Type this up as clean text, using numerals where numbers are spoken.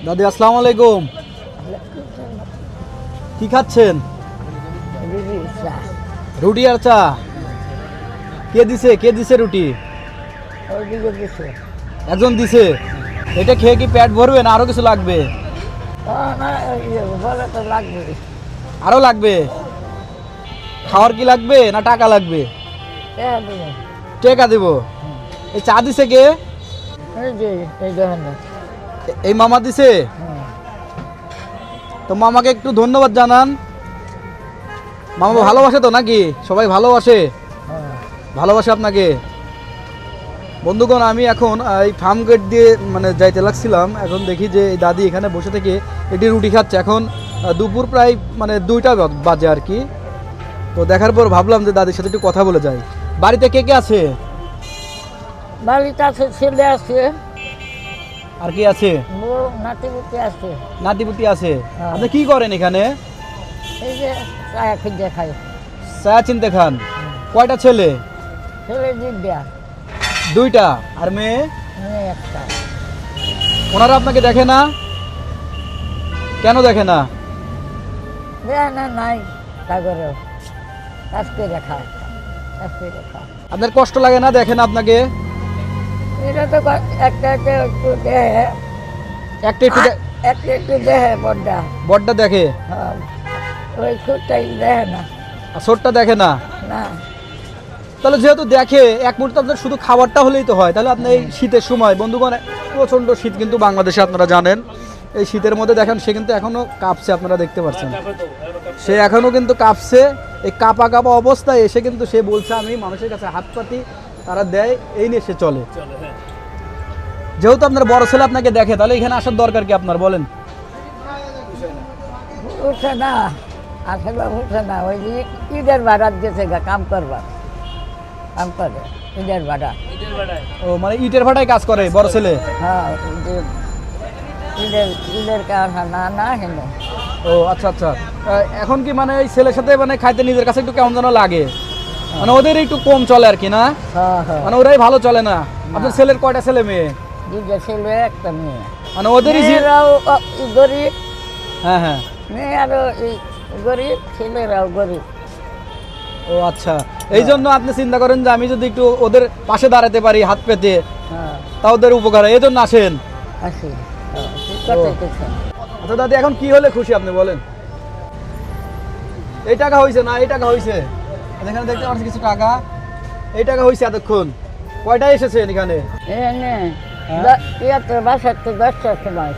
দাদি আসসালামু আলাইকুম। কি খাচ্ছেন? রুটি আর চা। কে দিছে রুটি? একজন দিছে। এটা খেয়ে কি পেট ভরবে না আরো কিছু লাগবে? আরো লাগবে? খাওয়ার কি লাগবে না টাকা লাগবে? টাকা দেব। এই চা দিছে কে? এই মামা দিছে। তো মামাকে একটু ধন্যবাদ জানান। মামা ভালোবাসে তো নাকি? সবাই ভালোবাসে? ভালোবাসে আপনাকে। বন্ধুগণ, আমি এখন এই ফার্ম গেট দিয়ে যাইতে লাগছিলাম। এখন দেখি যে এই দাদি এখানে বসে থেকে এটি রুটি খাচ্ছে। এখন দুপুর প্রায় 2টা বাজে আর কি। তো দেখার পর ভাবলাম যে দাদির সাথে একটু কথা বলে যাই। বাড়িতে কে কে আছে? বাড়িতে আছে, ছেলে আছে, আর কি আছে? নাতিপুতি আছে। নাতিপুতি আছে। আপনি কি করেন এখানে? এই যে চায়া খুঁজে খাই। চা চিনতে খান। কয়টা ছেলে? ছেলে দুইটা। 2টা। আর মেয়ে? মেয়ে একটা। ওনারা আপনাকে দেখে না? কেন দেখে না? দেয় না, নাই সাগরে কাজ করে খায়, কাজ করে খায়। আপনার কষ্ট লাগে না? দেখে না আপনাকে? এটা তো একটা একটা একটু দেহে, একটা একটু দেহে বড্ডা। বড়টা দেখে হ্যাঁ, ওই ছোটটাই দেহে না। আর ছোটটা দেখে না? না, তাহলে যেহেতু দেখে, এক মুহূর্তে আপনার শুধু খাবারটা হলেই তো হয়। তাহলে আপনি এই শীতের সময়, বন্ধুগণ প্রচণ্ড শীত কিন্তু বাংলাদেশে, আপনারা জানেন। এই শীতের মধ্যে দেখেন সে কিন্তু এখনো কাঁপছে, আপনারা দেখতে পাচ্ছেন। সে এখনো কিন্তু কাঁপছে। এই কাঁপা অবস্থায় এসে কিন্তু সে বলছে আমি মানুষের কাছে হাত পাতি, তারা দেয়, এই নিয়ে সে চলে। যেহেতু আপনার বড় ছেলে আপনাকে দেখে, তাহলে এখানে আসার দরকার কি আপনার, বলেন? উঠে না, আসলে উঠে না। ওই যে ঈদের ভাড়াত গেছে কাম করবার, কাম করে ঈদের ভাড়া। ও ইটের ভাটায় কাজ করে বড় ছেলে? হ্যাঁ, ঈদের ঈদের কারখানা না হেন। ও আচ্ছা আচ্ছা। এখন কি এই ছেলের সাথে খাইতে নিজের কাছে একটু কেমন যেন লাগে, ওদের একটু কম চলে আর কি না? হ্যাঁ হ্যাঁ, ওরাই ভালো চলে না। আপনার ছেলের কয়টা ছেলে মেয়ে? দুইটা ছেলে একটা মেয়ে। ওদেরই মেয়েরাও গরিব। হ্যাঁ হ্যাঁ। মেয়ে আরো গরিব, ছেলেরাও গরিব। ও আচ্ছা, এই জন্য আপনি চিন্তা করেন যে আমি যদি একটু ওদের পাশে দাঁড়াতে পারি হাত পেতে, হ্যাঁ, তা ওদের উপকার হয়, এই জন্য আসেন। আসি। কথাই কথা। আচ্ছা দাদি, এখন কি হলে খুশি আপনি বলেন? এই টাকা হয়েছে না এই টাকা হয়েছে? এখানে দেখতে পাচ্ছি কিছু টাকা। এই টাকা হয়েছে এতক্ষণ? কয়টায় এসেছেন এখানে? এনে বাসার তো 10টার সময়।